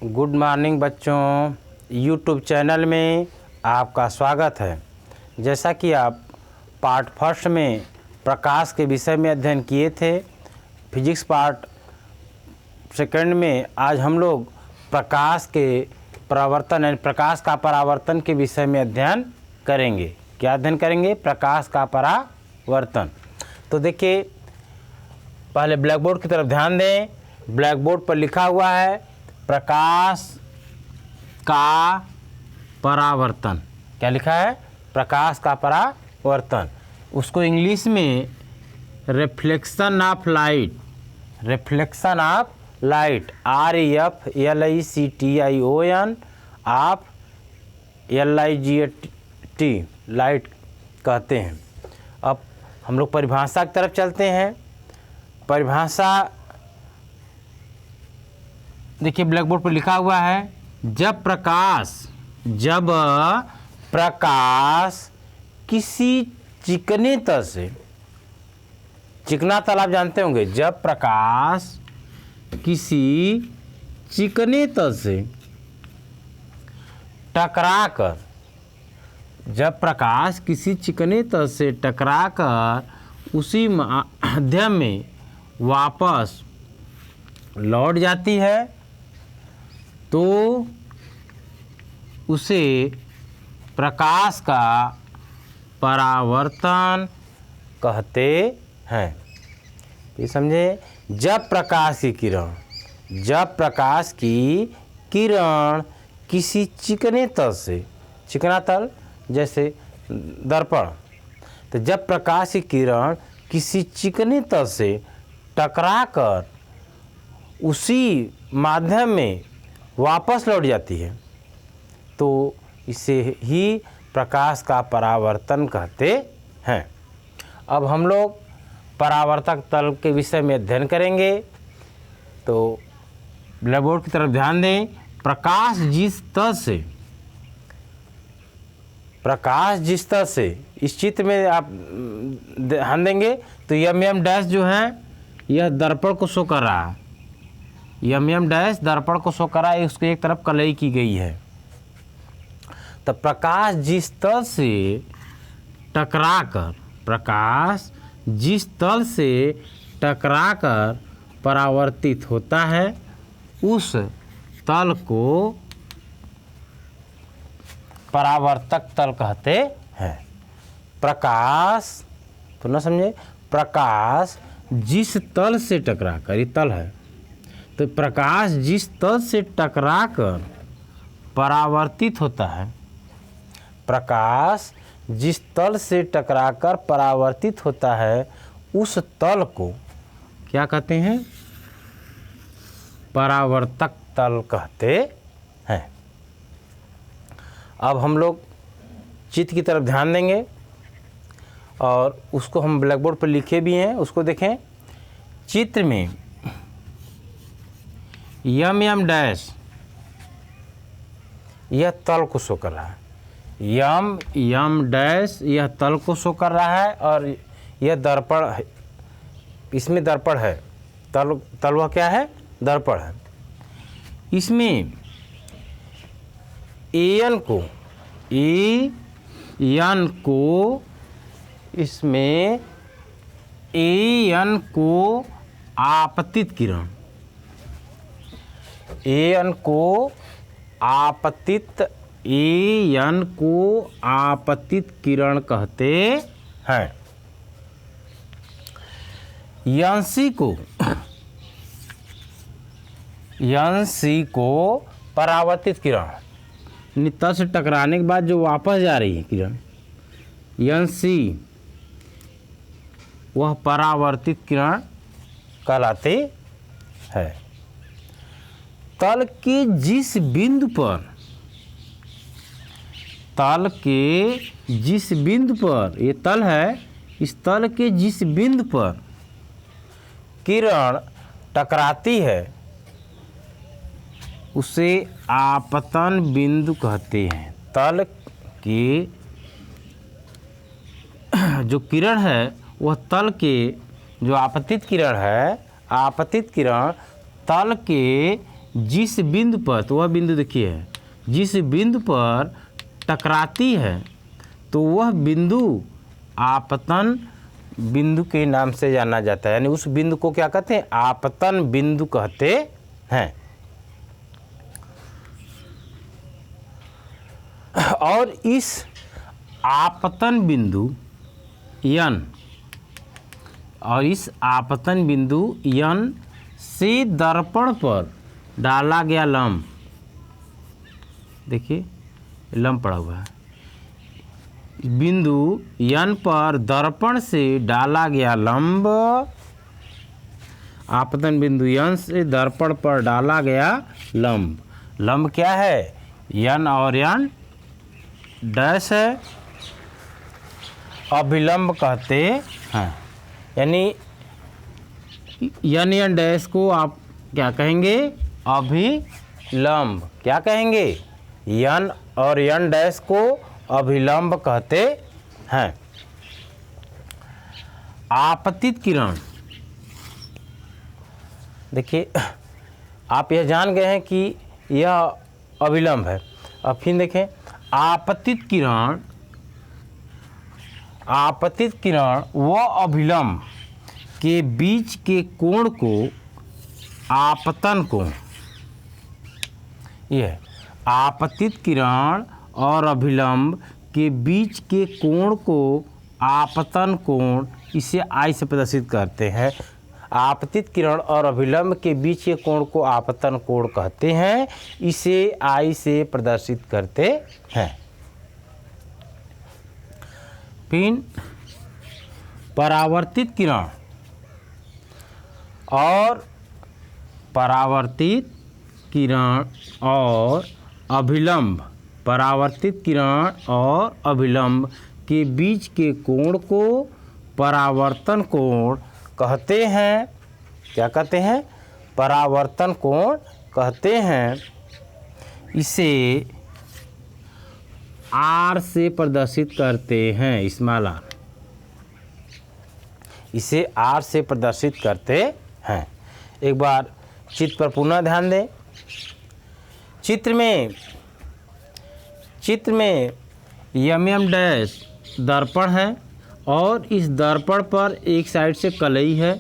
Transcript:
Good morning बच्चों, YouTube channel में आपका स्वागत है। जैसा कि आप पार्ट फर्स्ट में प्रकाश के विषय में अध्ययन किए थे, फिजिक्स पार्ट सेकंड में आज हम लोग प्रकाश के परावर्तन यानी प्रकाश का परावर्तन के विषय में अध्ययन करेंगे। क्या अध्ययन करेंगे? प्रकाश का परावर्तन। तो देखिए, पहले ब्लैक बोर्ड की तरफ ध्यान दें। ब्लैक बोर्ड पर लिखा हुआ है प्रकाश का परावर्तन। क्या लिखा है? प्रकाश का परावर्तन। उसको इंग्लिश में reflection of light, reflection of light, REFLECTION of LIGHT light कहते हैं। अब हम लोग परिभाषा की तरफ चलते हैं। परिभाषा देखिए, ब्लैक बोर्ड पर लिखा हुआ है जब प्रकाश किसी चिकने तल से, चिकना तल आप जानते होंगे, जब प्रकाश किसी चिकने तल से टकराकर, जब प्रकाश किसी चिकने तल से टकराकर उसी माध्यम में वापस लौट जाती है तो उसे प्रकाश का परावर्तन कहते हैं। ये समझे? जब प्रकाश की किरण किसी चिकने तल से, चिकना तल जैसे दर्पण, तो जब प्रकाश की किरण किसी चिकने तल से टकराकर उसी माध्यम में वापस लौट जाती है तो इसे ही प्रकाश का परावर्तन कहते हैं। अब हम लोग परावर्तक तल के विषय में अध्ययन करेंगे। तो ब्लैक बोर्ड की तरफ ध्यान दें। प्रकाश जिस तल से इस चित्र में आप ध्यान देंगे तो MM डैश जो है यह दर्पण को शो कर रहा है। MM डैश दर्पण को शो कर रहा है, उसको एक तरफ कलई की गई है। तो प्रकाश जिस तल से टकराकर परावर्तित होता है उस तल को परावर्तक तल कहते हैं। प्रकाश, तो न समझे, प्रकाश जिस तल से टकराकर, ये तल है, तो प्रकाश जिस तल से टकराकर परावर्तित होता है, प्रकाश जिस तल से टकराकर परावर्तित होता है उस तल को क्या कहते हैं? परावर्तक तल कहते हैं। अब हम लोग चित्र की तरफ ध्यान देंगे और उसको हम ब्लैक बोर्ड पर लिखे भी हैं, उसको देखें। चित्र में MM डैश यह तल को शो कर रहा है, MM डैश यह तल को शो कर रहा है और यह दर्पण है, इसमें दर्पण है। तल वह क्या है? दर्पण है। इसमें AN को आपतित किरण, AN को आपतित किरण कहते हैं। यांशी को परावर्तित किरण, तल से टकराने के बाद जो वापस जा रही है किरण, यांशी, वह परावर्तित किरण कहलाती है। तल के जिस बिंदु पर ये तल है, इस तल के जिस बिंदु पर किरण टकराती है उसे आपतन बिंदु कहते हैं। तल के जो किरण है वह तल के जो आपतित किरण है, आपतित किरण तल के जिस बिंदु पर, तो वह बिंदु देखिए है, जिस बिंदु पर टकराती है तो वह बिंदु आपतन बिंदु के नाम से जाना जाता है। यानी उस बिंदु को क्या कहते हैं? आपतन बिंदु कहते हैं। और इस आपतन बिंदु यन, और इस आपतन बिंदु यन से दर्पण पर डाला गया लंब, देखिए लंब पड़ा हुआ है, बिंदु यन पर दर्पण से डाला गया लंब, आपतन बिंदु यन से दर्पण पर डाला गया लंब, लंब क्या है? यन और यन डैश है, अभिलंब कहते हैं। यानी यन डैश को आप क्या कहेंगे? अभिलंब। क्या कहेंगे? यन और यन डैश को अभिलंब कहते हैं। आपतित किरण, देखिए आप यह जान गए हैं कि यह अभिलंब है। अब फिर देखें आपतित किरण, आपतित किरण व अभिलंब के बीच के कोण को आपतन कोण, यह आपतित किरण और अभिलंब के बीच के कोण को आपतन कोण, इसे आई से प्रदर्शित करते हैं। आपतित किरण और अभिलंब के बीच के कोण को आपतन कोण कहते हैं, इसे आई से प्रदर्शित करते हैं। फिर परावर्तित किरण और परावर्तित किरण और अभिलंब, परावर्तित किरण और अभिलंब के बीच के कोण को परावर्तन कोण कहते हैं। क्या कहते हैं? परावर्तन कोण कहते हैं। इसे आर से प्रदर्शित करते हैं, स्मॉल आर, इसे आर से प्रदर्शित करते हैं। एक बार चित्र पर पुनः ध्यान दें। चित्र में यम डैश दर्पण है और इस दर्पण पर एक साइड से कलई है